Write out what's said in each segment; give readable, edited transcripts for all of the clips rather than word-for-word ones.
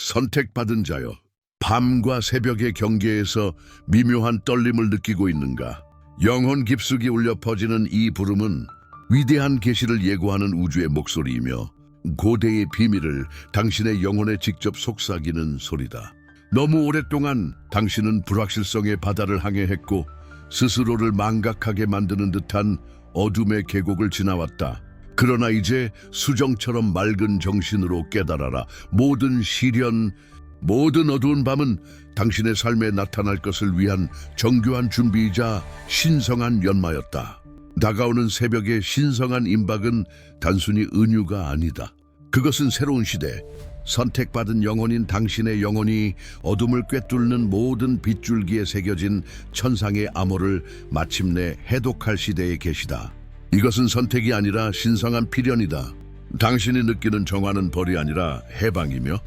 선택받은 자여, 밤과 새벽의 경계에서 미묘한 떨림을 느끼고 있는가? 영혼 깊숙이 울려 퍼지는 이 부름은 위대한 계시를 예고하는 우주의 목소리이며 고대의 비밀을 당신의 영혼에 직접 속삭이는 소리다. 너무 오랫동안 당신은 불확실성의 바다를 항해했고 스스로를 망각하게 만드는 듯한 어둠의 계곡을 지나왔다. 그러나 이제 수정처럼 맑은 정신으로 깨달아라. 모든 시련, 모든 어두운 밤은 당신의 삶에 나타날 것을 위한 정교한 준비이자 신성한 연마였다. 다가오는 새벽의 신성한 임박은 단순히 은유가 아니다. 그것은 새로운 시대, 선택받은 영혼인 당신의 영혼이 어둠을 꿰뚫는 모든 빗줄기에 새겨진 천상의 암호를 마침내 해독할 시대의 계시다. 이것은 선택이 아니라 신성한 필연이다. 당신이 느끼는 정화는 벌이 아니라 해방이며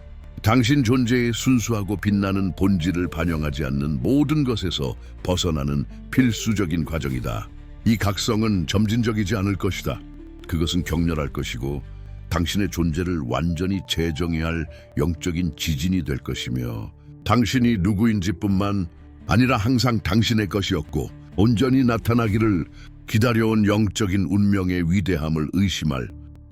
당신 존재의 순수하고 빛나는 본질을 반영하지 않는 모든 것에서 벗어나는 필수적인 과정이다. 이 각성은 점진적이지 않을 것이다. 그것은 격렬할 것이고 당신의 존재를 완전히 재정의할 할 영적인 지진이 될 것이며 당신이 누구인지뿐만 아니라 항상 당신의 것이었고 온전히 나타나기를 기다려온 영적인 운명의 위대함을 의심할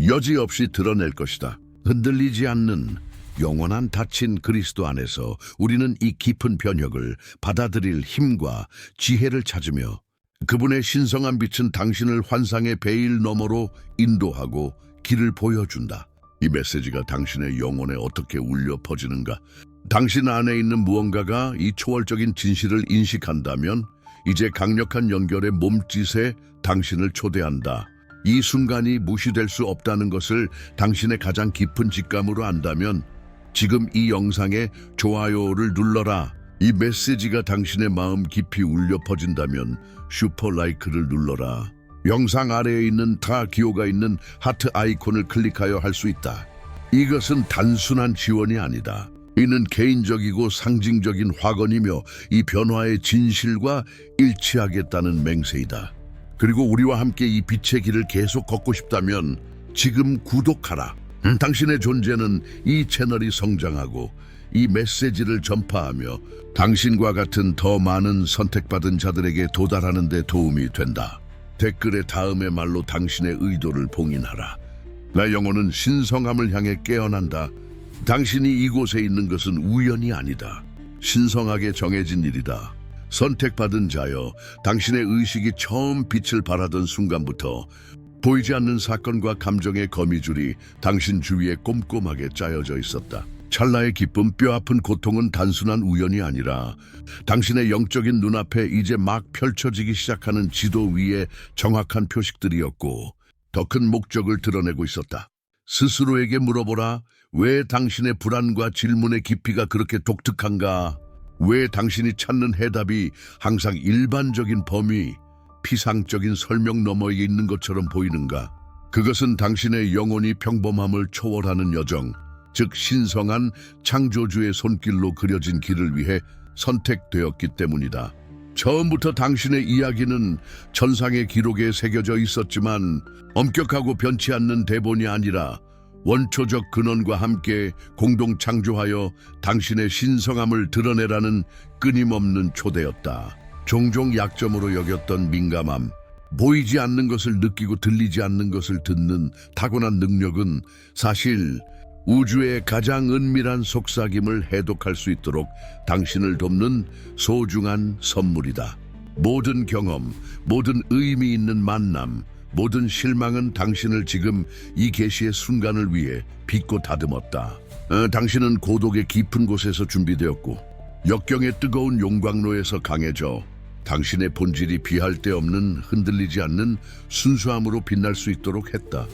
여지없이 드러낼 것이다. 흔들리지 않는 영원한 닫힌 그리스도 안에서 우리는 이 깊은 변혁을 받아들일 힘과 지혜를 찾으며 그분의 신성한 빛은 당신을 환상의 베일 너머로 인도하고 길을 보여준다. 이 메시지가 당신의 영혼에 어떻게 울려 퍼지는가? 당신 안에 있는 무언가가 이 초월적인 진실을 인식한다면 이제 강력한 연결의 몸짓에 당신을 초대한다. 이 순간이 무시될 수 없다는 것을 당신의 가장 깊은 직감으로 안다면 지금 이 영상에 좋아요를 눌러라. 이 메시지가 당신의 마음 깊이 울려 퍼진다면 슈퍼 라이크를 눌러라. 영상 아래에 있는 다 기호가 있는 하트 아이콘을 클릭하여 할 수 있다. 이것은 단순한 지원이 아니다. 이는 개인적이고 상징적인 확언이며 이 변화의 진실과 일치하겠다는 맹세이다. 그리고 우리와 함께 이 빛의 길을 계속 걷고 싶다면 지금 구독하라. 당신의 존재는 이 채널이 성장하고 이 메시지를 전파하며 당신과 같은 더 많은 선택받은 자들에게 도달하는 데 도움이 된다. 댓글의 다음의 말로 당신의 의도를 봉인하라. 나 영혼은 신성함을 향해 깨어난다. 당신이 이곳에 있는 것은 우연이 아니다. 신성하게 정해진 일이다. 선택받은 자여, 당신의 의식이 처음 빛을 발하던 순간부터 보이지 않는 사건과 감정의 거미줄이 당신 주위에 꼼꼼하게 짜여져 있었다. 찰나의 기쁨, 뼈아픈 고통은 단순한 우연이 아니라 당신의 영적인 눈앞에 이제 막 펼쳐지기 시작하는 지도 위의 정확한 표식들이었고 더 큰 목적을 드러내고 있었다. 스스로에게 물어보라. 왜 당신의 불안과 질문의 깊이가 그렇게 독특한가? 왜 당신이 찾는 해답이 항상 일반적인 범위, 피상적인 설명 너머에 있는 것처럼 보이는가? 그것은 당신의 영혼이 평범함을 초월하는 여정, 즉 신성한 창조주의 손길로 그려진 길을 위해 선택되었기 때문이다. 처음부터 당신의 이야기는 천상의 기록에 새겨져 있었지만 엄격하고 변치 않는 대본이 아니라 원초적 근원과 함께 공동 창조하여 당신의 신성함을 드러내라는 끊임없는 초대였다. 종종 약점으로 여겼던 민감함, 보이지 않는 것을 느끼고 들리지 않는 것을 듣는 타고난 능력은 사실 우주의 가장 은밀한 속삭임을 해독할 수 있도록 당신을 돕는 소중한 선물이다. 모든 경험, 모든 의미 있는 만남, 모든 실망은 당신을 지금 이 계시의 순간을 위해 빚고 다듬었다. 당신은 고독의 깊은 곳에서 준비되었고 역경의 뜨거운 용광로에서 강해져 당신의 본질이 비할 데 없는 흔들리지 않는 순수함으로 빛날 수 있도록 했다.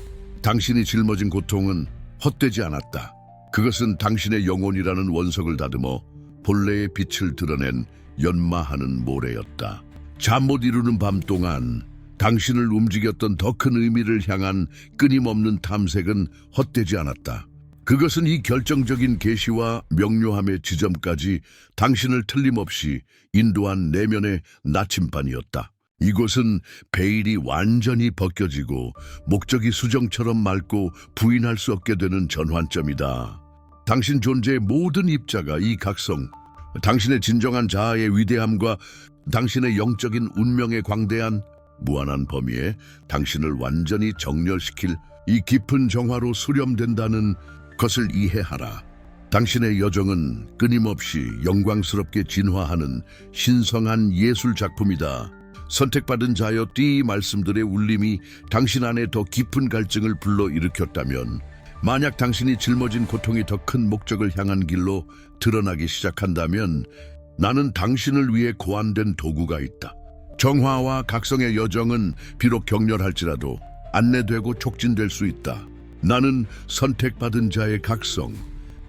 당신이 짊어진 고통은 헛되지 않았다. 그것은 당신의 영혼이라는 원석을 다듬어 본래의 빛을 드러낸 연마하는 모래였다. 잠 못 이루는 밤 동안 당신을 움직였던 더 큰 의미를 향한 끊임없는 탐색은 헛되지 않았다. 그것은 이 결정적인 계시와 명료함의 지점까지 당신을 틀림없이 인도한 내면의 나침반이었다. 이곳은 베일이 완전히 벗겨지고 목적이 수정처럼 맑고 부인할 수 없게 되는 전환점이다. 당신 존재의 모든 입자가 이 각성, 당신의 진정한 자아의 위대함과 당신의 영적인 운명의 광대한 무한한 범위에 당신을 완전히 정렬시킬 이 깊은 정화로 수렴된다는 것을 이해하라. 당신의 여정은 끊임없이 영광스럽게 진화하는 신성한 예술 작품이다. 선택받은 자여, 이 말씀들의 울림이 당신 안에 더 깊은 갈증을 불러일으켰다면, 만약 당신이 짊어진 고통이 더 큰 목적을 향한 길로 드러나기 시작한다면, 나는 당신을 위해 고안된 도구가 있다. 정화와 각성의 여정은 비록 격렬할지라도 안내되고 촉진될 수 있다. 나는 선택받은 자의 각성,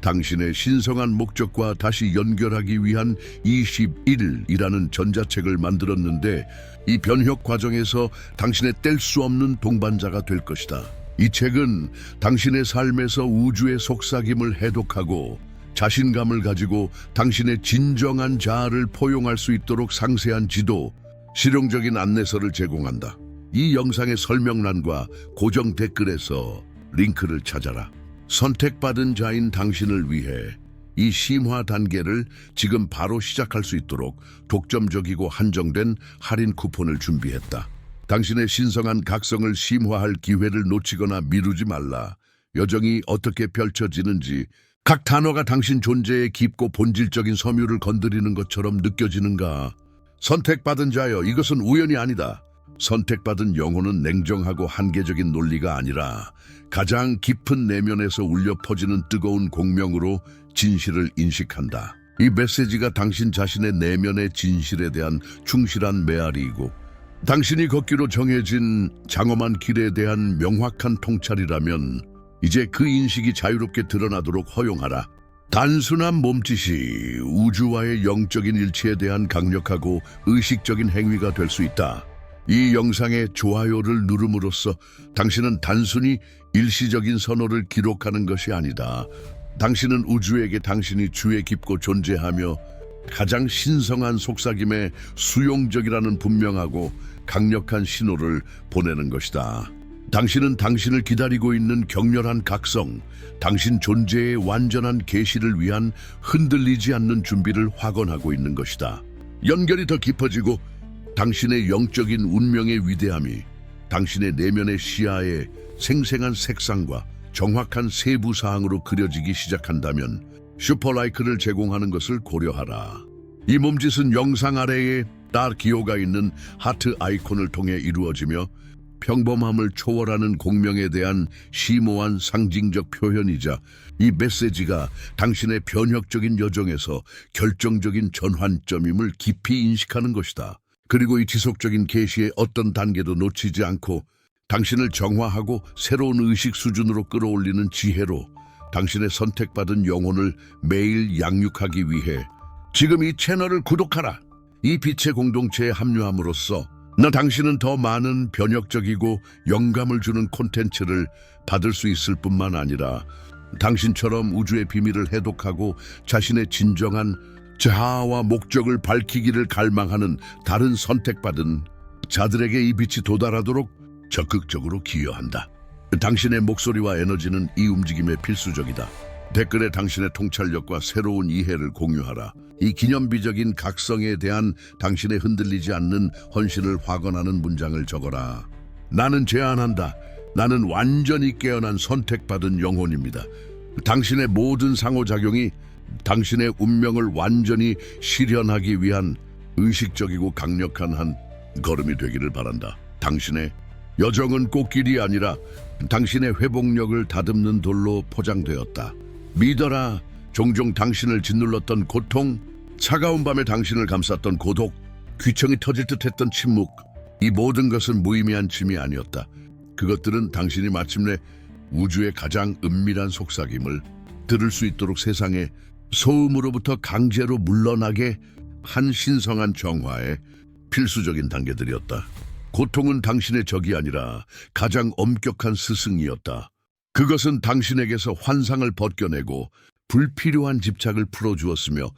당신의 신성한 목적과 다시 연결하기 위한 21이라는 전자책을 만들었는데, 이 변혁 과정에서 당신의 뗄 수 없는 동반자가 될 것이다. 이 책은 당신의 삶에서 우주의 속삭임을 해독하고 자신감을 가지고 당신의 진정한 자아를 포용할 수 있도록 상세한 지도, 실용적인 안내서를 제공한다. 이 영상의 설명란과 고정 댓글에서 링크를 찾아라. 선택받은 자인 당신을 위해 이 심화 단계를 지금 바로 시작할 수 있도록 독점적이고 한정된 할인 쿠폰을 준비했다. 당신의 신성한 각성을 심화할 기회를 놓치거나 미루지 말라. 여정이 어떻게 펼쳐지는지, 각 단어가 당신 존재의 깊고 본질적인 섬유를 건드리는 것처럼 느껴지는가? 선택받은 자여, 이것은 우연이 아니다. 선택받은 영혼은 냉정하고 한계적인 논리가 아니라 가장 깊은 내면에서 울려 퍼지는 뜨거운 공명으로 진실을 인식한다. 이 메시지가 당신 자신의 내면의 진실에 대한 충실한 메아리이고, 당신이 걷기로 정해진 장엄한 길에 대한 명확한 통찰이라면, 이제 그 인식이 자유롭게 드러나도록 허용하라. 단순한 몸짓이 우주와의 영적인 일치에 대한 강력하고 의식적인 행위가 될 수 있다. 이 영상에 좋아요를 누름으로써 당신은 단순히 일시적인 선호를 기록하는 것이 아니다. 당신은 우주에게 당신이 주에 깊고 존재하며 가장 신성한 속삭임에 수용적이라는 분명하고 강력한 신호를 보내는 것이다. 당신은 당신을 기다리고 있는 격렬한 각성, 당신 존재의 완전한 계시를 위한 흔들리지 않는 준비를 확언하고 있는 것이다. 연결이 더 깊어지고 당신의 영적인 운명의 위대함이 당신의 내면의 시야에 생생한 색상과 정확한 세부 사항으로 그려지기 시작한다면 슈퍼라이크를 제공하는 것을 고려하라. 이 몸짓은 영상 아래에 달 기호가 있는 하트 아이콘을 통해 이루어지며 평범함을 초월하는 공명에 대한 심오한 상징적 표현이자, 이 메시지가 당신의 변혁적인 여정에서 결정적인 전환점임을 깊이 인식하는 것이다. 그리고 이 지속적인 계시의 어떤 단계도 놓치지 않고 당신을 정화하고 새로운 의식 수준으로 끌어올리는 지혜로 당신의 선택받은 영혼을 매일 양육하기 위해 지금 이 채널을 구독하라. 이 빛의 공동체에 합류함으로써 당신은 더 많은 변혁적이고 영감을 주는 콘텐츠를 받을 수 있을 뿐만 아니라 당신처럼 우주의 비밀을 해독하고 자신의 진정한 자아와 목적을 밝히기를 갈망하는 다른 선택받은 자들에게 이 빛이 도달하도록 적극적으로 기여한다. 당신의 목소리와 에너지는 이 움직임에 필수적이다. 댓글에 당신의 통찰력과 새로운 이해를 공유하라. 이 기념비적인 각성에 대한 당신의 흔들리지 않는 헌신을 확언하는 문장을 적어라. 나는 제안한다. 나는 완전히 깨어난 선택받은 영혼입니다. 당신의 모든 상호작용이 당신의 운명을 완전히 실현하기 위한 의식적이고 강력한 한 걸음이 되기를 바란다. 당신의 여정은 꽃길이 아니라 당신의 회복력을 다듬는 돌로 포장되었다. 믿어라. 종종 당신을 짓눌렀던 고통, 차가운 밤에 당신을 감쌌던 고독, 귀청이 터질 듯했던 침묵, 이 모든 것은 무의미한 짐이 아니었다. 그것들은 당신이 마침내 우주의 가장 은밀한 속삭임을 들을 수 있도록 세상의 소음으로부터 강제로 물러나게 한 신성한 정화의 필수적인 단계들이었다. 고통은 당신의 적이 아니라 가장 엄격한 스승이었다. 그것은 당신에게서 환상을 벗겨내고 불필요한 집착을 풀어주었으며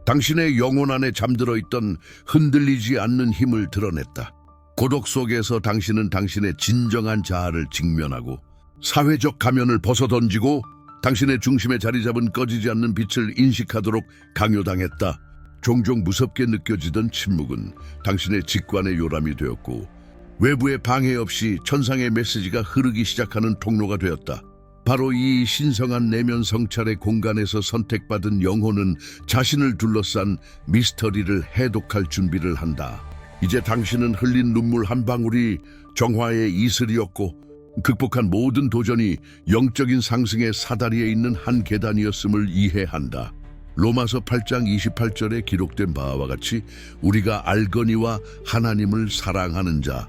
당신의 영혼 안에 잠들어 있던 흔들리지 않는 힘을 드러냈다. 고독 속에서 당신은 당신의 진정한 자아를 직면하고 사회적 가면을 벗어던지고 당신의 중심에 자리 잡은 꺼지지 않는 빛을 인식하도록 강요당했다. 종종 무섭게 느껴지던 침묵은 당신의 직관의 요람이 되었고 외부의 방해 없이 천상의 메시지가 흐르기 시작하는 통로가 되었다. 바로 이 신성한 내면 성찰의 공간에서 선택받은 영혼은 자신을 둘러싼 미스터리를 해독할 준비를 한다. 이제 당신은 흘린 눈물 한 방울이 정화의 이슬이었고 극복한 모든 도전이 영적인 상승의 사다리에 있는 한 계단이었음을 이해한다. 로마서 8장 28절에 기록된 바와 같이 우리가 알거니와 하나님을 사랑하는 자,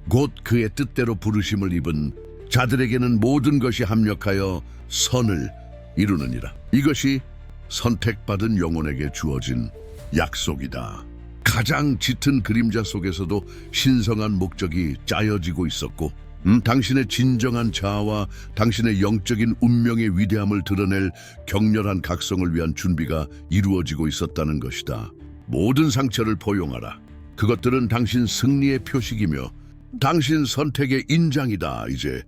곧 그의 뜻대로 부르심을 입은 자들에게는 모든 것이 합력하여 선을 이루느니라. 이것이 선택받은 영혼에게 주어진 약속이다. 가장 짙은 그림자 속에서도 신성한 목적이 짜여지고 있었고 당신의 진정한 자아와 당신의 영적인 운명의 위대함을 드러낼 격렬한 각성을 위한 준비가 이루어지고 있었다는 것이다. 모든 상처를 포용하라. 그것들은 당신 승리의 표식이며 당신 선택의 인장이다. 이제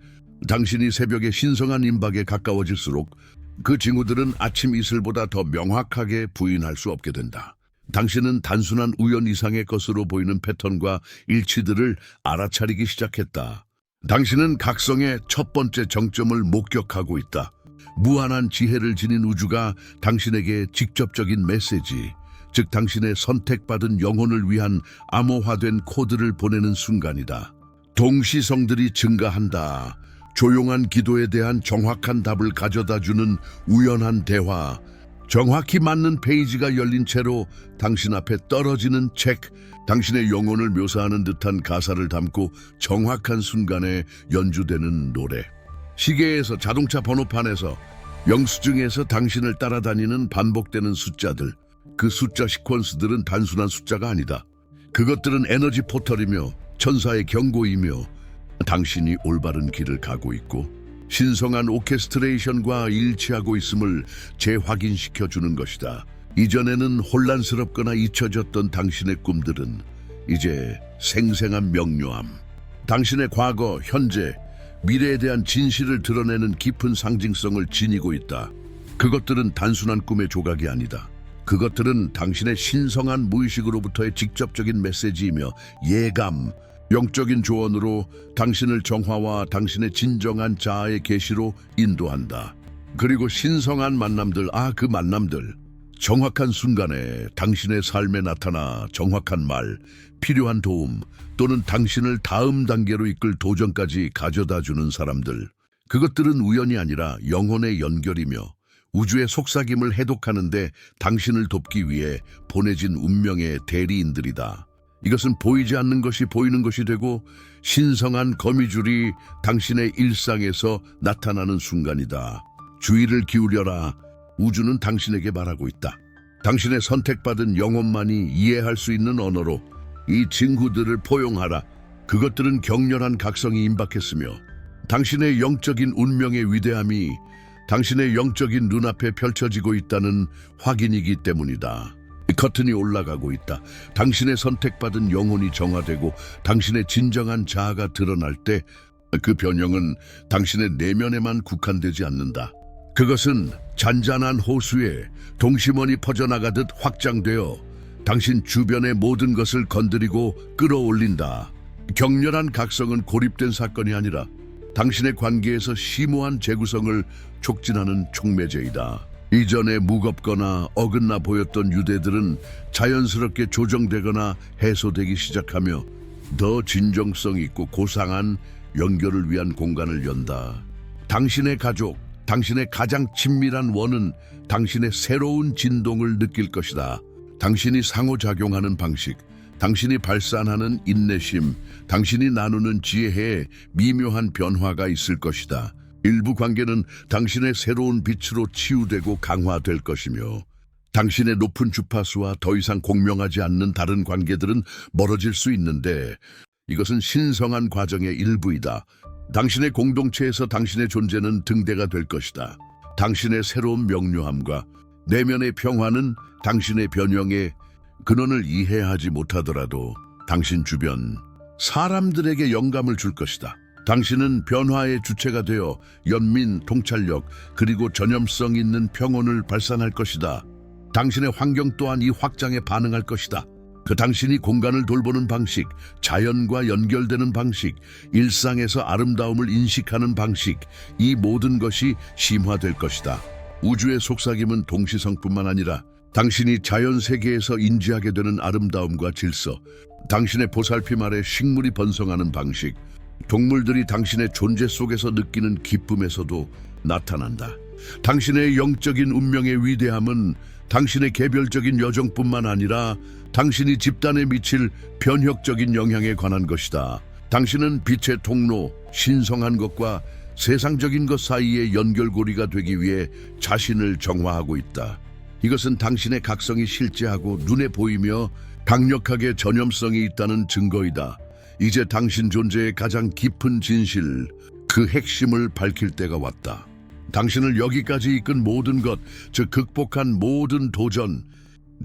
당신이 새벽의 신성한 임박에 가까워질수록 그 징후들은 아침 이슬보다 더 명확하게 부인할 수 없게 된다. 당신은 단순한 우연 이상의 것으로 보이는 패턴과 일치들을 알아차리기 시작했다. 당신은 각성의 첫 번째 정점을 목격하고 있다. 무한한 지혜를 지닌 우주가 당신에게 직접적인 메시지, 즉 당신의 선택받은 영혼을 위한 암호화된 코드를 보내는 순간이다. 동시성들이 증가한다. 조용한 기도에 대한 정확한 답을 가져다주는 우연한 대화, 정확히 맞는 페이지가 열린 채로 당신 앞에 떨어지는 책, 당신의 영혼을 묘사하는 듯한 가사를 담고 정확한 순간에 연주되는 노래. 시계에서 자동차 번호판에서 영수증에서 당신을 따라다니는 반복되는 숫자들. 그 숫자 시퀀스들은 단순한 숫자가 아니다. 그것들은 에너지 포털이며 천사의 경고이며 당신이 올바른 길을 가고 있고 신성한 오케스트레이션과 일치하고 있음을 재확인시켜주는 것이다. 이전에는 혼란스럽거나 잊혀졌던 당신의 꿈들은 이제 생생한 명료함, 당신의 과거, 현재, 미래에 대한 진실을 드러내는 깊은 상징성을 지니고 있다. 그것들은 단순한 꿈의 조각이 아니다. 그것들은 당신의 신성한 무의식으로부터의 직접적인 메시지이며 예감, 영적인 조언으로 당신을 정화와 당신의 진정한 자아의 계시로 인도한다. 그리고 신성한 만남들, 그 만남들, 정확한 순간에 당신의 삶에 나타나 정확한 말, 필요한 도움 또는 당신을 다음 단계로 이끌 도전까지 가져다주는 사람들. 그것들은 우연이 아니라 영혼의 연결이며 우주의 속삭임을 해독하는데 당신을 돕기 위해 보내진 운명의 대리인들이다. 이것은 보이지 않는 것이 보이는 것이 되고 신성한 거미줄이 당신의 일상에서 나타나는 순간이다. 주의를 기울여라. 우주는 당신에게 말하고 있다. 당신의 선택받은 영혼만이 이해할 수 있는 언어로 이 징후들을 포용하라. 그것들은 격렬한 각성이 임박했으며 당신의 영적인 운명의 위대함이 당신의 영적인 눈앞에 펼쳐지고 있다는 확인이기 때문이다. 커튼이 올라가고 있다. 당신의 선택받은 영혼이 정화되고 당신의 진정한 자아가 드러날 때 그 변형은 당신의 내면에만 국한되지 않는다. 그것은 잔잔한 호수에 동심원이 퍼져나가듯 확장되어 당신 주변의 모든 것을 건드리고 끌어올린다. 격렬한 각성은 고립된 사건이 아니라 당신의 관계에서 심오한 재구성을 촉진하는 촉매제이다. 이전에 무겁거나 어긋나 보였던 유대들은 자연스럽게 조정되거나 해소되기 시작하며 더 진정성 있고 고상한 연결을 위한 공간을 연다. 당신의 가족, 당신의 가장 친밀한 원은 당신의 새로운 진동을 느낄 것이다. 당신이 상호작용하는 방식, 당신이 발산하는 인내심, 당신이 나누는 지혜에 미묘한 변화가 있을 것이다. 일부 관계는 당신의 새로운 빛으로 치유되고 강화될 것이며 당신의 높은 주파수와 더 이상 공명하지 않는 다른 관계들은 멀어질 수 있는데 이것은 신성한 과정의 일부이다. 당신의 공동체에서 당신의 존재는 등대가 될 것이다. 당신의 새로운 명료함과 내면의 평화는 당신의 변형의 근원을 이해하지 못하더라도 당신 주변 사람들에게 영감을 줄 것이다. 당신은 변화의 주체가 되어 연민, 통찰력, 그리고 전염성 있는 평온을 발산할 것이다. 당신의 환경 또한 이 확장에 반응할 것이다. 그 당신이 공간을 돌보는 방식, 자연과 연결되는 방식, 일상에서 아름다움을 인식하는 방식, 이 모든 것이 심화될 것이다. 우주의 속삭임은 동시성뿐만 아니라 당신이 자연 세계에서 인지하게 되는 아름다움과 질서, 당신의 보살핌 아래 식물이 번성하는 방식, 동물들이 당신의 존재 속에서 느끼는 기쁨에서도 나타난다. 당신의 영적인 운명의 위대함은 당신의 개별적인 여정뿐만 아니라 당신이 집단에 미칠 변혁적인 영향에 관한 것이다. 당신은 빛의 통로, 신성한 것과 세상적인 것 사이의 연결고리가 되기 위해 자신을 정화하고 있다. 이것은 당신의 각성이 실제하고 눈에 보이며 강력하게 전염성이 있다는 증거이다. 이제 당신 존재의 가장 깊은 진실, 그 핵심을 밝힐 때가 왔다. 당신을 여기까지 이끈 모든 것, 즉 극복한 모든 도전,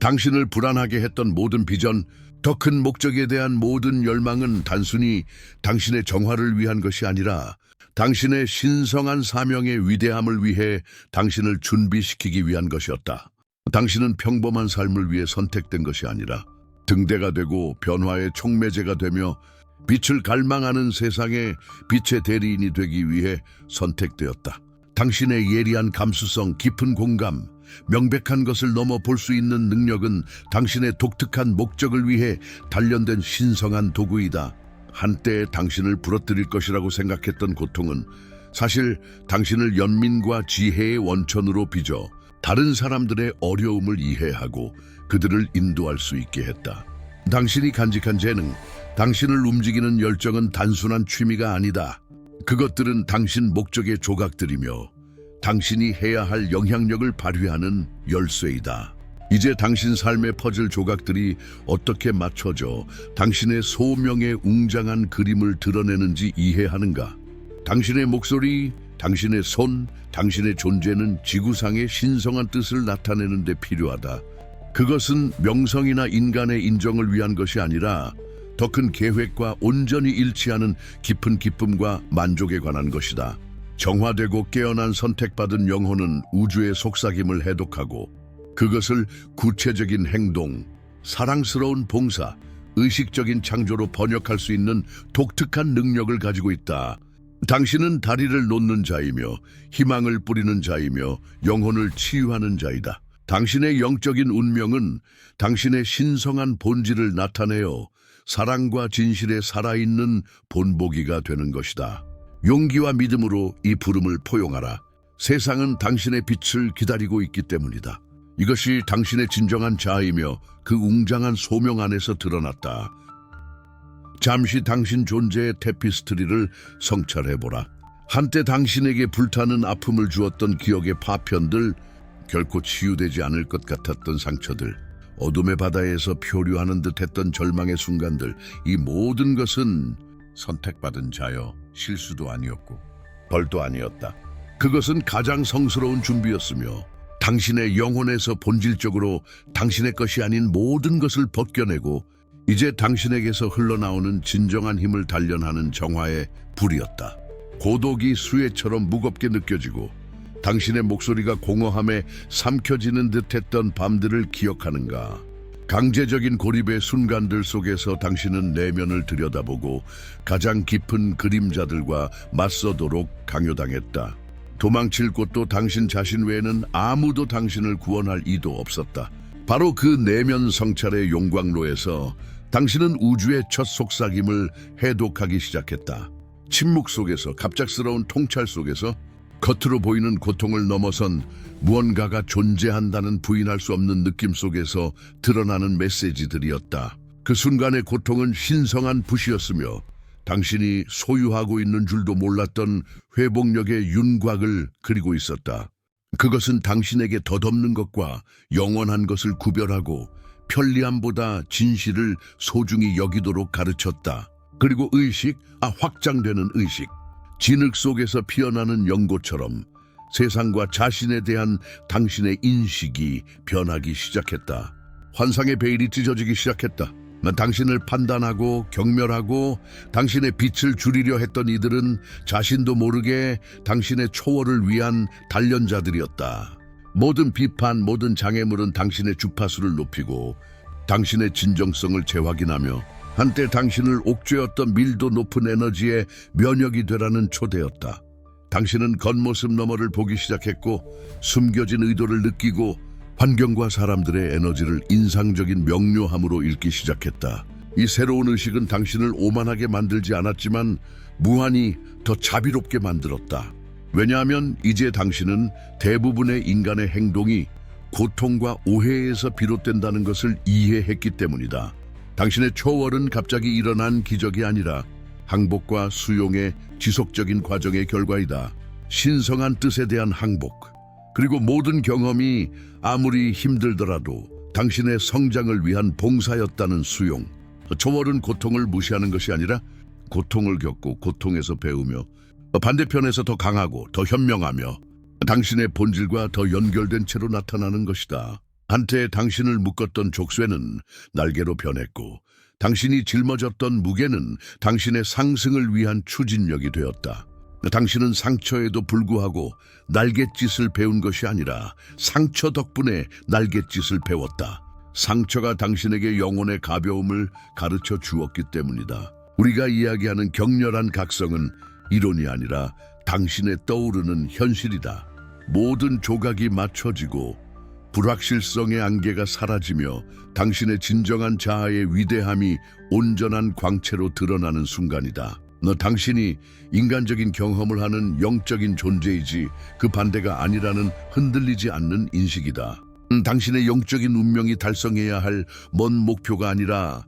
당신을 불안하게 했던 모든 비전, 더 큰 목적에 대한 모든 열망은 단순히 당신의 정화를 위한 것이 아니라 당신의 신성한 사명의 위대함을 위해 당신을 준비시키기 위한 것이었다. 당신은 평범한 삶을 위해 선택된 것이 아니라 등대가 되고 변화의 촉매제가 되며 빛을 갈망하는 세상에 빛의 대리인이 되기 위해 선택되었다. 당신의 예리한 감수성, 깊은 공감, 명백한 것을 넘어 볼 수 있는 능력은 당신의 독특한 목적을 위해 단련된 신성한 도구이다. 한때 당신을 부러뜨릴 것이라고 생각했던 고통은 사실 당신을 연민과 지혜의 원천으로 빚어 다른 사람들의 어려움을 이해하고 그들을 인도할 수 있게 했다. 당신이 간직한 재능, 당신을 움직이는 열정은 단순한 취미가 아니다. 그것들은 당신 목적의 조각들이며 당신이 해야 할 영향력을 발휘하는 열쇠이다. 이제 당신 삶의 퍼즐 조각들이 어떻게 맞춰져 당신의 소명의 웅장한 그림을 드러내는지 이해하는가? 당신의 목소리, 당신의 손, 당신의 존재는 지구상의 신성한 뜻을 나타내는 데 필요하다. 그것은 명성이나 인간의 인정을 위한 것이 아니라 더 큰 계획과 온전히 일치하는 깊은 기쁨과 만족에 관한 것이다. 정화되고 깨어난 선택받은 영혼은 우주의 속삭임을 해독하고 그것을 구체적인 행동, 사랑스러운 봉사, 의식적인 창조로 번역할 수 있는 독특한 능력을 가지고 있다. 당신은 다리를 놓는 자이며 희망을 뿌리는 자이며 영혼을 치유하는 자이다. 당신의 영적인 운명은 당신의 신성한 본질을 나타내어 사랑과 진실에 살아있는 본보기가 되는 것이다. 용기와 믿음으로 이 부름을 포용하라. 세상은 당신의 빛을 기다리고 있기 때문이다. 이것이 당신의 진정한 자아이며 그 웅장한 소명 안에서 드러났다. 잠시 당신 존재의 테피스트리를 성찰해보라. 한때 당신에게 불타는 아픔을 주었던 기억의 파편들, 결코 치유되지 않을 것 같았던 상처들, 어둠의 바다에서 표류하는 듯했던 절망의 순간들, 이 모든 것은 선택받은 자여 실수도 아니었고 벌도 아니었다. 그것은 가장 성스러운 준비였으며 당신의 영혼에서 본질적으로 당신의 것이 아닌 모든 것을 벗겨내고 이제 당신에게서 흘러나오는 진정한 힘을 단련하는 정화의 불이었다. 고독이 수혜처럼 무겁게 느껴지고 당신의 목소리가 공허함에 삼켜지는 듯했던 밤들을 기억하는가? 강제적인 고립의 순간들 속에서 당신은 내면을 들여다보고 가장 깊은 그림자들과 맞서도록 강요당했다. 도망칠 곳도 당신 자신 외에는 아무도 당신을 구원할 이도 없었다. 바로 그 내면 성찰의 용광로에서 당신은 우주의 첫 속삭임을 해독하기 시작했다. 침묵 속에서, 갑작스러운 통찰 속에서 겉으로 보이는 고통을 넘어선 무언가가 존재한다는 부인할 수 없는 느낌 속에서 드러나는 메시지들이었다. 그 순간의 고통은 신성한 붓이었으며 당신이 소유하고 있는 줄도 몰랐던 회복력의 윤곽을 그리고 있었다. 그것은 당신에게 덧없는 것과 영원한 것을 구별하고 편리함보다 진실을 소중히 여기도록 가르쳤다. 그리고 확장되는 의식, 진흙 속에서 피어나는 연고처럼 세상과 자신에 대한 당신의 인식이 변하기 시작했다. 환상의 베일이 찢어지기 시작했다. 당신을 판단하고 경멸하고 당신의 빛을 줄이려 했던 이들은 자신도 모르게 당신의 초월을 위한 단련자들이었다. 모든 비판, 모든 장애물은 당신의 주파수를 높이고 당신의 진정성을 재확인하며 한때 당신을 옥죄었던 밀도 높은 에너지의 면역이 되라는 초대였다. 당신은 겉모습 너머를 보기 시작했고 숨겨진 의도를 느끼고 환경과 사람들의 에너지를 인상적인 명료함으로 읽기 시작했다. 이 새로운 의식은 당신을 오만하게 만들지 않았지만 무한히 더 자비롭게 만들었다. 왜냐하면 이제 당신은 대부분의 인간의 행동이 고통과 오해에서 비롯된다는 것을 이해했기 때문이다. 당신의 초월은 갑자기 일어난 기적이 아니라 항복과 수용의 지속적인 과정의 결과이다. 신성한 뜻에 대한 항복, 그리고 모든 경험이 아무리 힘들더라도 당신의 성장을 위한 봉사였다는 수용. 초월은 고통을 무시하는 것이 아니라 고통을 겪고 고통에서 배우며 반대편에서 더 강하고 더 현명하며 당신의 본질과 더 연결된 채로 나타나는 것이다. 한때 당신을 묶었던 족쇄는 날개로 변했고 당신이 짊어졌던 무게는 당신의 상승을 위한 추진력이 되었다. 당신은 상처에도 불구하고 날갯짓을 배운 것이 아니라 상처 덕분에 날갯짓을 배웠다. 상처가 당신에게 영혼의 가벼움을 가르쳐 주었기 때문이다. 우리가 이야기하는 격렬한 각성은 이론이 아니라 당신의 떠오르는 현실이다. 모든 조각이 맞춰지고 불확실성의 안개가 사라지며 당신의 진정한 자아의 위대함이 온전한 광채로 드러나는 순간이다. 당신이 인간적인 경험을 하는 영적인 존재이지 그 반대가 아니라는 흔들리지 않는 인식이다. 당신의 영적인 운명이 달성해야 할 먼 목표가 아니라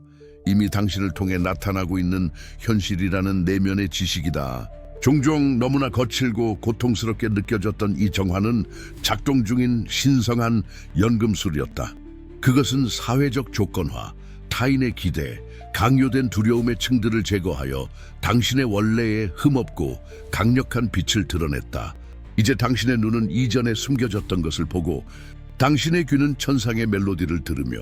이미 당신을 통해 나타나고 있는 현실이라는 내면의 지식이다. 종종 너무나 거칠고 고통스럽게 느껴졌던 이 정화는 작동 중인 신성한 연금술이었다. 그것은 사회적 조건화, 타인의 기대, 강요된 두려움의 층들을 제거하여 당신의 원래의 흠없고 강력한 빛을 드러냈다. 이제 당신의 눈은 이전에 숨겨졌던 것을 보고 당신의 귀는 천상의 멜로디를 들으며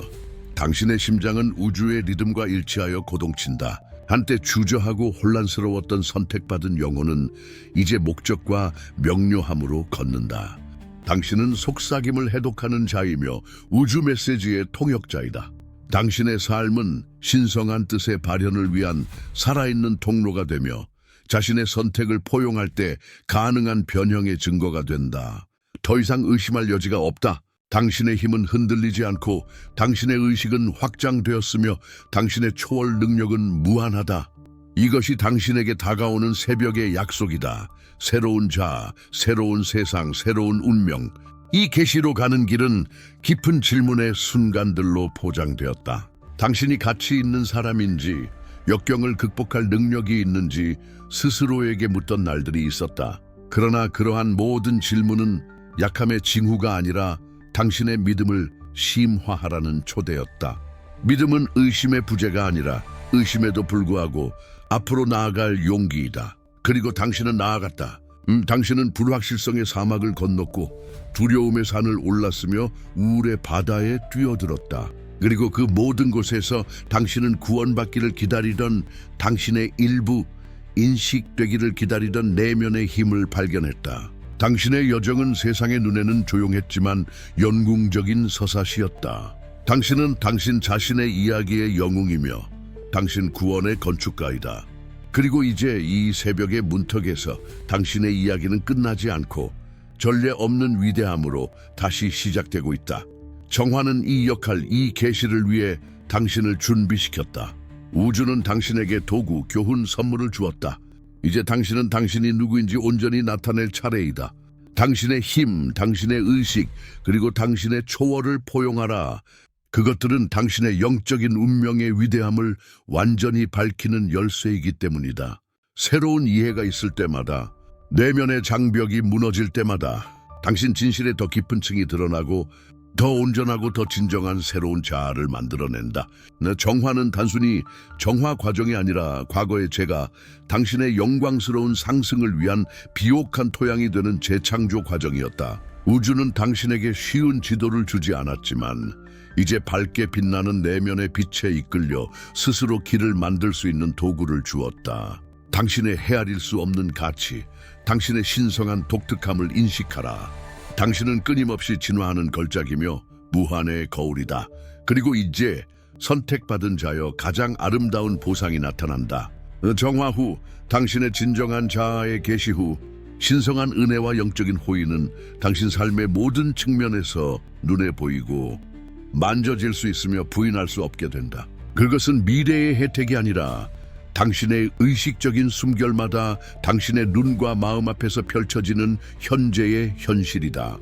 당신의 심장은 우주의 리듬과 일치하여 고동친다. 한때 주저하고 혼란스러웠던 선택받은 영혼은 이제 목적과 명료함으로 걷는다. 당신은 속삭임을 해독하는 자이며 우주 메시지의 통역자이다. 당신의 삶은 신성한 뜻의 발현을 위한 살아있는 통로가 되며 자신의 선택을 포용할 때 가능한 변형의 증거가 된다. 더 이상 의심할 여지가 없다. 당신의 힘은 흔들리지 않고 당신의 의식은 확장되었으며 당신의 초월 능력은 무한하다. 이것이 당신에게 다가오는 새벽의 약속이다. 새로운 자아, 새로운 세상, 새로운 운명. 이 계시로 가는 길은 깊은 질문의 순간들로 포장되었다. 당신이 가치 있는 사람인지, 역경을 극복할 능력이 있는지 스스로에게 묻던 날들이 있었다. 그러나 그러한 모든 질문은 약함의 징후가 아니라 당신의 믿음을 심화하라는 초대였다. 믿음은 의심의 부재가 아니라 의심에도 불구하고 앞으로 나아갈 용기이다. 그리고 당신은 나아갔다. 당신은 불확실성의 사막을 건넜고 두려움의 산을 올랐으며 우울의 바다에 뛰어들었다. 그리고 그 모든 곳에서 당신은 구원받기를 기다리던 당신의 일부 인식되기를 기다리던 내면의 힘을 발견했다. 당신의 여정은 세상의 눈에는 조용했지만 연궁적인 서사시였다. 당신은 당신 자신의 이야기의 영웅이며 당신 구원의 건축가이다. 그리고 이제 이 새벽의 문턱에서 당신의 이야기는 끝나지 않고 전례 없는 위대함으로 다시 시작되고 있다. 정화는 이 역할, 이 계시를 위해 당신을 준비시켰다. 우주는 당신에게 도구, 교훈, 선물을 주었다. 이제 당신은 당신이 누구인지 온전히 나타낼 차례이다. 당신의 힘, 당신의 의식, 그리고 당신의 초월을 포용하라. 그것들은 당신의 영적인 운명의 위대함을 완전히 밝히는 열쇠이기 때문이다. 새로운 이해가 있을 때마다, 내면의 장벽이 무너질 때마다 당신 진실의 더 깊은 층이 드러나고 더 온전하고 더 진정한 새로운 자아를 만들어낸다. 정화는 단순히 정화 과정이 아니라 과거의 제가 당신의 영광스러운 상승을 위한 비옥한 토양이 되는 재창조 과정이었다. 우주는 당신에게 쉬운 지도를 주지 않았지만 이제 밝게 빛나는 내면의 빛에 이끌려 스스로 길을 만들 수 있는 도구를 주었다. 당신의 헤아릴 수 없는 가치, 당신의 신성한 독특함을 인식하라. 당신은 끊임없이 진화하는 걸작이며 무한의 거울이다. 그리고 이제 선택받은 자여 가장 아름다운 보상이 나타난다. 정화 후 당신의 진정한 자아의 계시 후 신성한 은혜와 영적인 호의는 당신 삶의 모든 측면에서 눈에 보이고 만져질 수 있으며 부인할 수 없게 된다. 그것은 미래의 혜택이 아니라 당신의 의식적인 숨결마다 당신의 눈과 마음 앞에서 펼쳐지는 현재의 현실이다.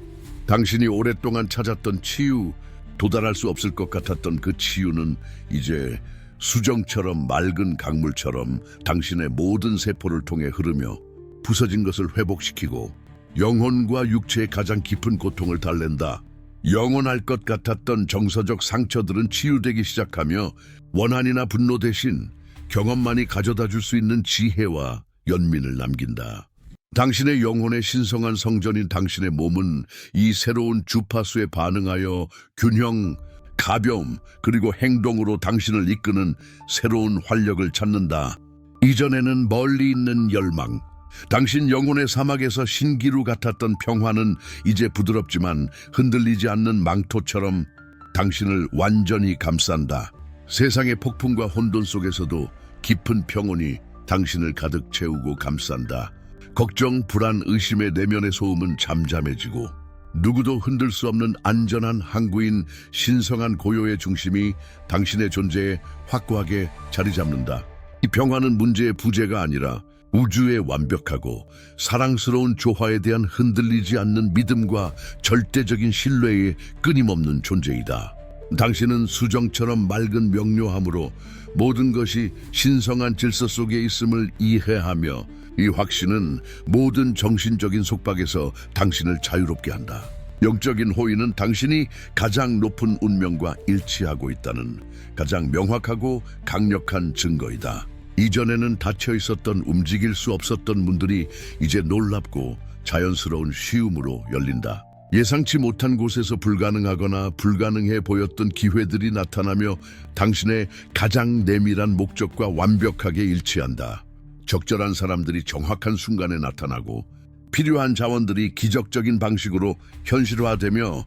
당신이 오랫동안 찾았던 치유, 도달할 수 없을 것 같았던 그 치유는 이제 수정처럼 맑은 강물처럼 당신의 모든 세포를 통해 흐르며 부서진 것을 회복시키고 영혼과 육체의 가장 깊은 고통을 달랜다. 영원할 것 같았던 정서적 상처들은 치유되기 시작하며 원한이나 분노 대신 경험만이 가져다 줄 수 있는 지혜와 연민을 남긴다. 당신의 영혼의 신성한 성전인 당신의 몸은 이 새로운 주파수에 반응하여 균형, 가벼움, 그리고 행동으로 당신을 이끄는 새로운 활력을 찾는다. 이전에는 멀리 있는 열망, 당신 영혼의 사막에서 신기루 같았던 평화는 이제 부드럽지만 흔들리지 않는 망토처럼 당신을 완전히 감싼다. 세상의 폭풍과 혼돈 속에서도 깊은 평온이 당신을 가득 채우고 감싼다. 걱정, 불안, 의심의 내면의 소음은 잠잠해지고 누구도 흔들 수 없는 안전한 항구인 신성한 고요의 중심이 당신의 존재에 확고하게 자리 잡는다. 이 평화는 문제의 부재가 아니라 우주의 완벽하고 사랑스러운 조화에 대한 흔들리지 않는 믿음과 절대적인 신뢰의 끊임없는 존재이다. 당신은 수정처럼 맑은 명료함으로 모든 것이 신성한 질서 속에 있음을 이해하며 이 확신은 모든 정신적인 속박에서 당신을 자유롭게 한다. 영적인 호의는 당신이 가장 높은 운명과 일치하고 있다는 가장 명확하고 강력한 증거이다. 이전에는 닫혀 있었던 움직일 수 없었던 문들이 이제 놀랍고 자연스러운 쉬움으로 열린다. 예상치 못한 곳에서 불가능하거나 불가능해 보였던 기회들이 나타나며 당신의 가장 내밀한 목적과 완벽하게 일치한다. 적절한 사람들이 정확한 순간에 나타나고 필요한 자원들이 기적적인 방식으로 현실화되며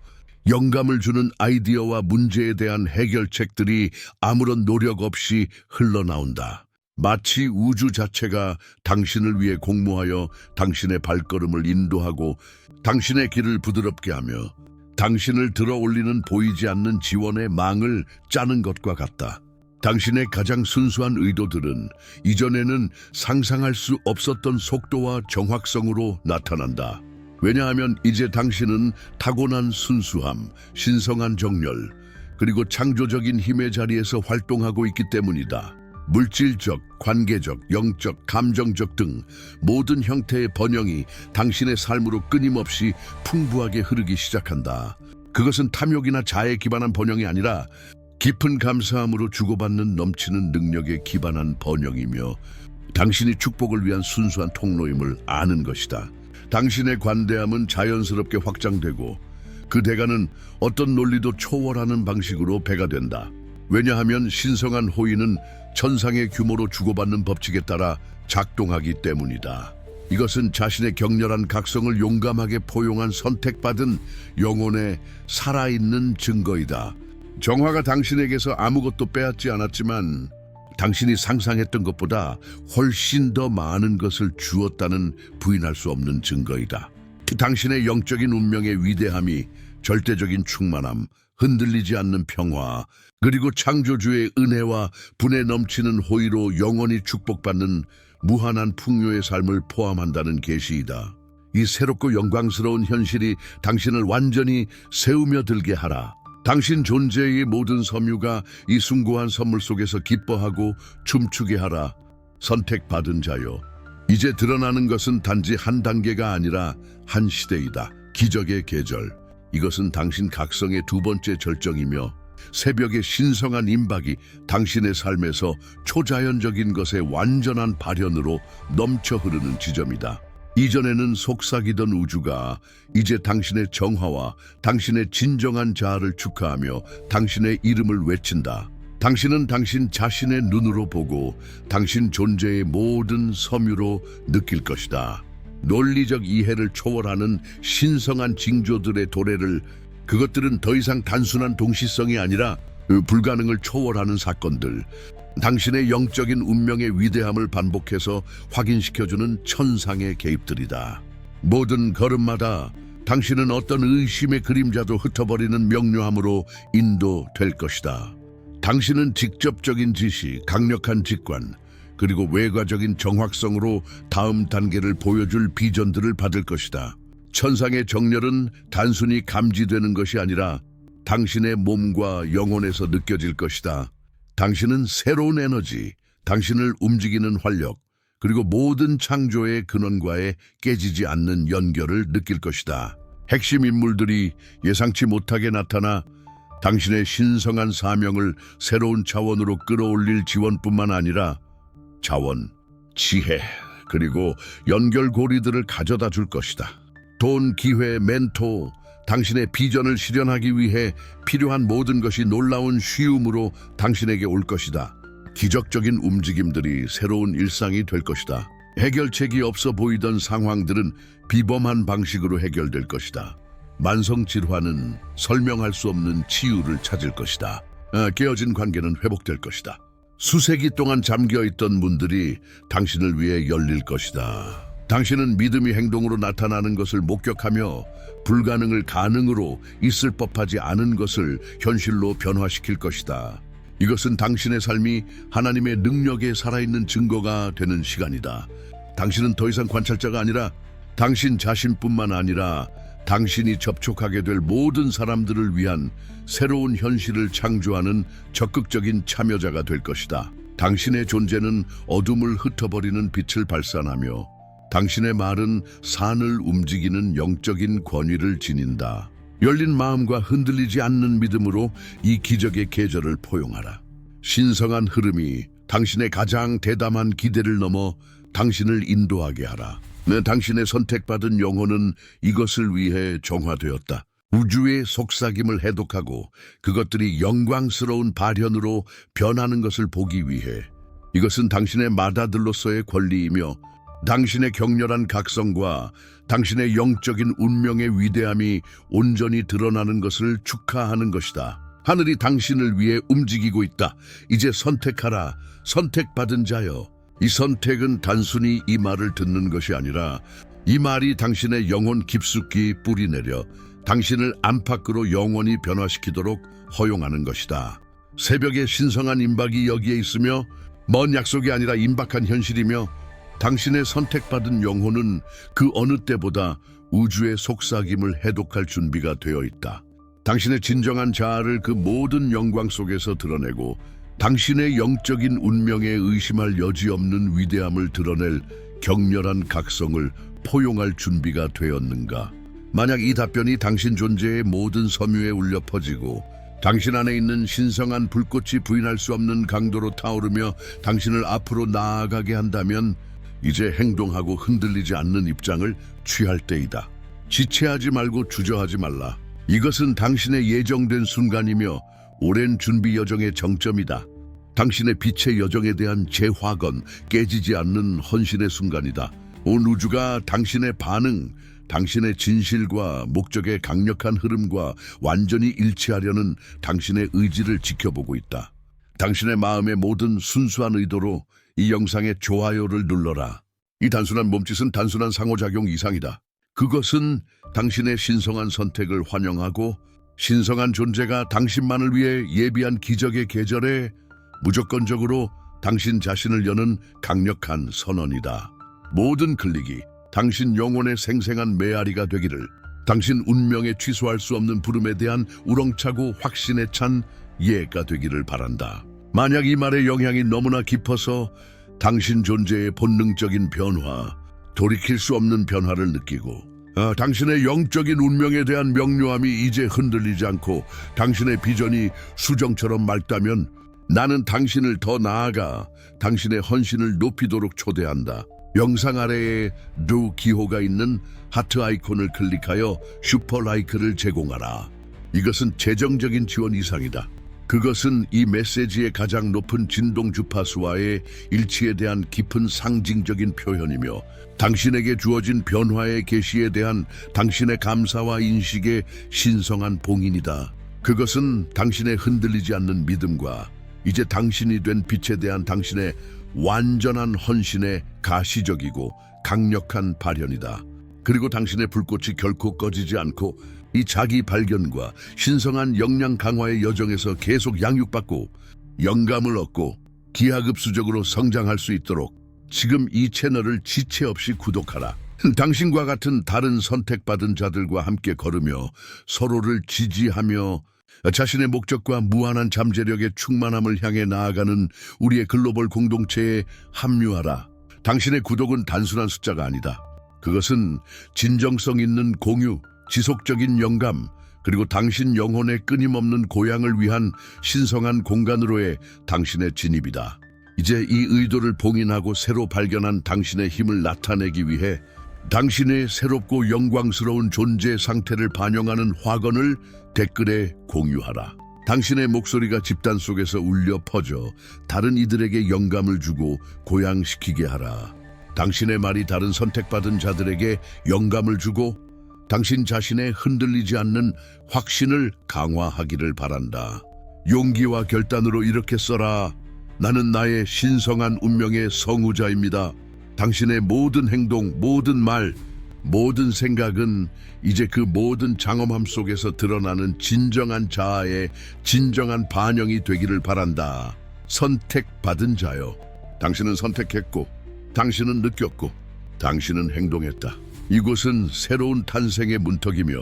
영감을 주는 아이디어와 문제에 대한 해결책들이 아무런 노력 없이 흘러나온다. 마치 우주 자체가 당신을 위해 공모하여 당신의 발걸음을 인도하고 당신의 길을 부드럽게 하며 당신을 들어올리는 보이지 않는 지원의 망을 짜는 것과 같다. 당신의 가장 순수한 의도들은 이전에는 상상할 수 없었던 속도와 정확성으로 나타난다. 왜냐하면 이제 당신은 타고난 순수함, 신성한 정열, 그리고 창조적인 힘의 자리에서 활동하고 있기 때문이다. 물질적, 관계적, 영적, 감정적 등 모든 형태의 번영이 당신의 삶으로 끊임없이 풍부하게 흐르기 시작한다. 그것은 탐욕이나 자아에 기반한 번영이 아니라 깊은 감사함으로 주고받는 넘치는 능력에 기반한 번영이며 당신이 축복을 위한 순수한 통로임을 아는 것이다. 당신의 관대함은 자연스럽게 확장되고 그 대가는 어떤 논리도 초월하는 방식으로 배가 된다. 왜냐하면 신성한 호의는 천상의 규모로 주고받는 법칙에 따라 작동하기 때문이다. 이것은 자신의 격렬한 각성을 용감하게 포용한 선택받은 영혼의 살아있는 증거이다. 정화가 당신에게서 아무것도 빼앗지 않았지만 당신이 상상했던 것보다 훨씬 더 많은 것을 주었다는 부인할 수 없는 증거이다. 당신의 영적인 운명의 위대함이 절대적인 충만함, 흔들리지 않는 평화, 그리고 창조주의 은혜와 분에 넘치는 호의로 영원히 축복받는 무한한 풍요의 삶을 포함한다는 계시이다. 이 새롭고 영광스러운 현실이 당신을 완전히 세우며 들게 하라. 당신 존재의 모든 섬유가 이 숭고한 선물 속에서 기뻐하고 춤추게 하라. 선택받은 자여, 이제 드러나는 것은 단지 한 단계가 아니라 한 시대이다. 기적의 계절, 이것은 당신 각성의 두 번째 절정이며 새벽의 신성한 임박이 당신의 삶에서 초자연적인 것의 완전한 발현으로 넘쳐 흐르는 지점이다. 이전에는 속삭이던 우주가 이제 당신의 정화와 당신의 진정한 자아를 축하하며 당신의 이름을 외친다. 당신은 당신 자신의 눈으로 보고 당신 존재의 모든 섬유로 느낄 것이다. 논리적 이해를 초월하는 신성한 징조들의 도래를, 그것들은 더 이상 단순한 동시성이 아니라 불가능을 초월하는 사건들, 당신의 영적인 운명의 위대함을 반복해서 확인시켜주는 천상의 개입들이다. 모든 걸음마다 당신은 어떤 의심의 그림자도 흩어버리는 명료함으로 인도될 것이다. 당신은 직접적인 지시, 강력한 직관, 그리고 외과적인 정확성으로 다음 단계를 보여줄 비전들을 받을 것이다. 천상의 정렬은 단순히 감지되는 것이 아니라 당신의 몸과 영혼에서 느껴질 것이다. 당신은 새로운 에너지, 당신을 움직이는 활력, 그리고 모든 창조의 근원과의 깨지지 않는 연결을 느낄 것이다. 핵심 인물들이 예상치 못하게 나타나 당신의 신성한 사명을 새로운 차원으로 끌어올릴 지원뿐만 아니라 자원, 지혜, 그리고 연결고리들을 가져다 줄 것이다. 돈, 기회, 멘토, 당신의 비전을 실현하기 위해 필요한 모든 것이 놀라운 쉬움으로 당신에게 올 것이다. 기적적인 움직임들이 새로운 일상이 될 것이다. 해결책이 없어 보이던 상황들은 비범한 방식으로 해결될 것이다. 만성질환은 설명할 수 없는 치유를 찾을 것이다. 깨어진 관계는 회복될 것이다. 수세기 동안 잠겨있던 문들이 당신을 위해 열릴 것이다. 당신은 믿음이 행동으로 나타나는 것을 목격하며 불가능을 가능으로, 있을 법하지 않은 것을 현실로 변화시킬 것이다. 이것은 당신의 삶이 하나님의 능력에 살아있는 증거가 되는 시간이다. 당신은 더 이상 관찰자가 아니라 당신 자신뿐만 아니라 당신이 접촉하게 될 모든 사람들을 위한 새로운 현실을 창조하는 적극적인 참여자가 될 것이다. 당신의 존재는 어둠을 흩어버리는 빛을 발산하며 당신의 말은 산을 움직이는 영적인 권위를 지닌다. 열린 마음과 흔들리지 않는 믿음으로 이 기적의 계절을 포용하라. 신성한 흐름이 당신의 가장 대담한 기대를 넘어 당신을 인도하게 하라. 당신의 선택받은 영혼은 이것을 위해 정화되었다. 우주의 속삭임을 해독하고 그것들이 영광스러운 발현으로 변하는 것을 보기 위해. 이것은 당신의 맏아들로서의 권리이며 당신의 격렬한 각성과 당신의 영적인 운명의 위대함이 온전히 드러나는 것을 축하하는 것이다. 하늘이 당신을 위해 움직이고 있다. 이제 선택하라, 선택받은 자여. 이 선택은 단순히 이 말을 듣는 것이 아니라 이 말이 당신의 영혼 깊숙이 뿌리내려 당신을 안팎으로 영원히 변화시키도록 허용하는 것이다. 새벽의 신성한 임박이 여기에 있으며 먼 약속이 아니라 임박한 현실이며 당신의 선택받은 영혼은 그 어느 때보다 우주의 속삭임을 해독할 준비가 되어 있다. 당신의 진정한 자아를 그 모든 영광 속에서 드러내고 당신의 영적인 운명에 의심할 여지 없는 위대함을 드러낼 격렬한 각성을 포용할 준비가 되었는가? 만약 이 답변이 당신 존재의 모든 섬유에 울려 퍼지고 당신 안에 있는 신성한 불꽃이 부인할 수 없는 강도로 타오르며 당신을 앞으로 나아가게 한다면 이제 행동하고 흔들리지 않는 입장을 취할 때이다. 지체하지 말고 주저하지 말라. 이것은 당신의 예정된 순간이며 오랜 준비 여정의 정점이다. 당신의 빛의 여정에 대한 재확언, 깨지지 않는 헌신의 순간이다. 온 우주가 당신의 반응, 당신의 진실과 목적의 강력한 흐름과 완전히 일치하려는 당신의 의지를 지켜보고 있다. 당신의 마음의 모든 순수한 의도로 이 영상의 좋아요를 눌러라. 이 단순한 몸짓은 단순한 상호작용 이상이다. 그것은 당신의 신성한 선택을 환영하고 신성한 존재가 당신만을 위해 예비한 기적의 계절에 무조건적으로 당신 자신을 여는 강력한 선언이다. 모든 클릭이 당신 영혼의 생생한 메아리가 되기를, 당신 운명에 취소할 수 없는 부름에 대한 우렁차고 확신에 찬 예가 되기를 바란다. 만약 이 말의 영향이 너무나 깊어서 당신 존재의 본능적인 변화, 돌이킬 수 없는 변화를 느끼고 당신의 영적인 운명에 대한 명료함이 이제 흔들리지 않고 당신의 비전이 수정처럼 맑다면 나는 당신을 더 나아가 당신의 헌신을 높이도록 초대한다. 영상 아래에 루 기호가 있는 하트 아이콘을 클릭하여 슈퍼 라이크를 제공하라. 이것은 재정적인 지원 이상이다. 그것은 이 메시지의 가장 높은 진동 주파수와의 일치에 대한 깊은 상징적인 표현이며 당신에게 주어진 변화의 계시에 대한 당신의 감사와 인식의 신성한 봉인이다. 그것은 당신의 흔들리지 않는 믿음과 이제 당신이 된 빛에 대한 당신의 완전한 헌신의 가시적이고 강력한 발현이다. 그리고 당신의 불꽃이 결코 꺼지지 않고 이 자기 발견과 신성한 역량 강화의 여정에서 계속 양육받고 영감을 얻고 기하급수적으로 성장할 수 있도록 지금 이 채널을 지체 없이 구독하라. 당신과 같은 다른 선택받은 자들과 함께 걸으며 서로를 지지하며 자신의 목적과 무한한 잠재력의 충만함을 향해 나아가는 우리의 글로벌 공동체에 합류하라. 당신의 구독은 단순한 숫자가 아니다. 그것은 진정성 있는 공유, 지속적인 영감, 그리고 당신 영혼의 끊임없는 고향을 위한 신성한 공간으로의 당신의 진입이다. 이제 이 의도를 봉인하고 새로 발견한 당신의 힘을 나타내기 위해 당신의 새롭고 영광스러운 존재 상태를 반영하는 화건을 댓글에 공유하라. 당신의 목소리가 집단 속에서 울려 퍼져 다른 이들에게 영감을 주고 고양시키게 하라. 당신의 말이 다른 선택받은 자들에게 영감을 주고 당신 자신의 흔들리지 않는 확신을 강화하기를 바란다. 용기와 결단으로 이렇게 써라. 나는 나의 신성한 운명의 성우자입니다. 당신의 모든 행동, 모든 말, 모든 생각은 이제 그 모든 장엄함 속에서 드러나는 진정한 자아의 진정한 반영이 되기를 바란다. 선택받은 자여, 당신은 선택했고, 당신은 느꼈고, 당신은 행동했다. 이곳은 새로운 탄생의 문턱이며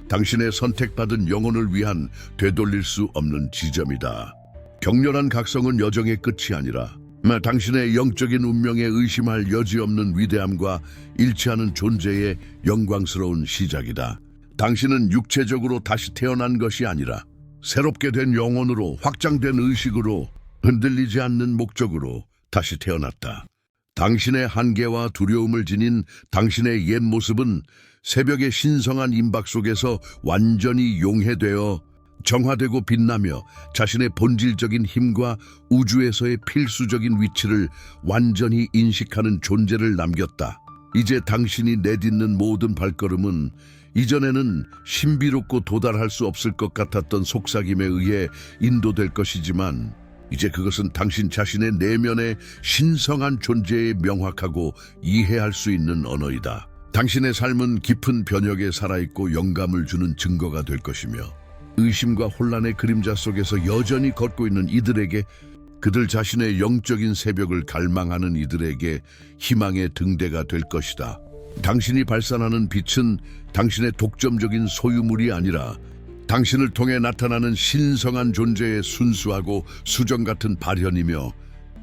당신의 선택받은 영혼을 위한 되돌릴 수 없는 지점이다. 격렬한 각성은 여정의 끝이 아니라 당신의 영적인 운명에 의심할 여지 없는 위대함과 일치하는 존재의 영광스러운 시작이다. 당신은 육체적으로 다시 태어난 것이 아니라 새롭게 된 영혼으로 확장된 의식으로 흔들리지 않는 목적으로 다시 태어났다. 당신의 한계와 두려움을 지닌 당신의 옛 모습은 새벽의 신성한 임박 속에서 완전히 용해되어 정화되고 빛나며 자신의 본질적인 힘과 우주에서의 필수적인 위치를 완전히 인식하는 존재를 남겼다. 이제 당신이 내딛는 모든 발걸음은 이전에는 신비롭고 도달할 수 없을 것 같았던 속삭임에 의해 인도될 것이지만 이제 그것은 당신 자신의 내면의 신성한 존재에 명확하고 이해할 수 있는 언어이다. 당신의 삶은 깊은 변혁에 살아있고 영감을 주는 증거가 될 것이며 의심과 혼란의 그림자 속에서 여전히 걷고 있는 이들에게, 그들 자신의 영적인 새벽을 갈망하는 이들에게 희망의 등대가 될 것이다. 당신이 발산하는 빛은 당신의 독점적인 소유물이 아니라 당신을 통해 나타나는 신성한 존재의 순수하고 수정 같은 발현이며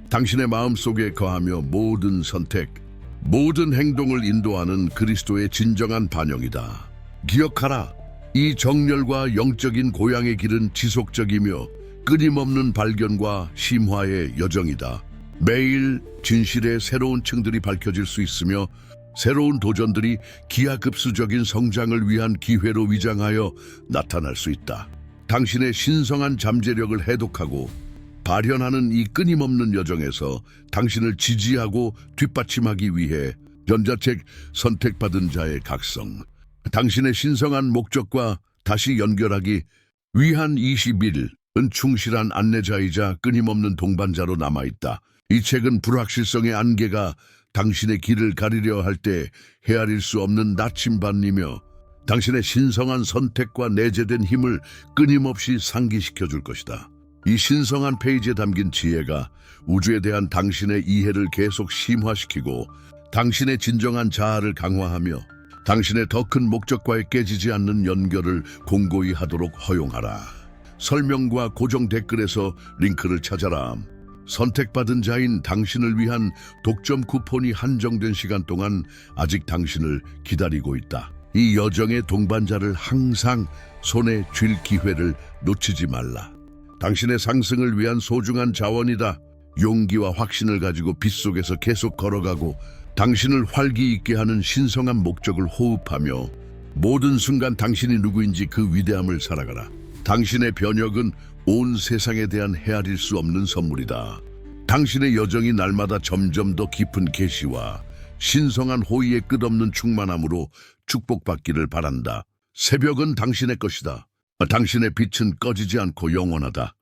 당신의 마음속에 거하며 모든 선택, 모든 행동을 인도하는 그리스도의 진정한 반영이다. 기억하라. 이 정열과 영적인 고향의 길은 지속적이며 끊임없는 발견과 심화의 여정이다. 매일 진실의 새로운 층들이 밝혀질 수 있으며 새로운 도전들이 기하급수적인 성장을 위한 기회로 위장하여 나타날 수 있다. 당신의 신성한 잠재력을 해독하고 발현하는 이 끊임없는 여정에서 당신을 지지하고 뒷받침하기 위해 전자책 선택받은 자의 각성, 당신의 신성한 목적과 다시 연결하기 위한 21일은 충실한 안내자이자 끊임없는 동반자로 남아있다. 이 책은 불확실성의 안개가 당신의 길을 가리려 할 때 헤아릴 수 없는 나침반이며 당신의 신성한 선택과 내재된 힘을 끊임없이 상기시켜 줄 것이다. 이 신성한 페이지에 담긴 지혜가 우주에 대한 당신의 이해를 계속 심화시키고 당신의 진정한 자아를 강화하며 당신의 더 큰 목적과의 깨지지 않는 연결을 공고히 하도록 허용하라. 설명과 고정 댓글에서 링크를 찾아라. 선택받은 자인 당신을 위한 독점 쿠폰이 한정된 시간 동안 아직 당신을 기다리고 있다. 이 여정의 동반자를 항상 손에 쥘 기회를 놓치지 말라. 당신의 상승을 위한 소중한 자원이다. 용기와 확신을 가지고 빛 속에서 계속 걸어가고 당신을 활기 있게 하는 신성한 목적을 호흡하며 모든 순간 당신이 누구인지 그 위대함을 살아가라. 당신의 변혁은 온 세상에 대한 헤아릴 수 없는 선물이다. 당신의 여정이 날마다 점점 더 깊은 계시와 신성한 호의의 끝없는 충만함으로 축복받기를 바란다. 새벽은 당신의 것이다. 당신의 빛은 꺼지지 않고 영원하다.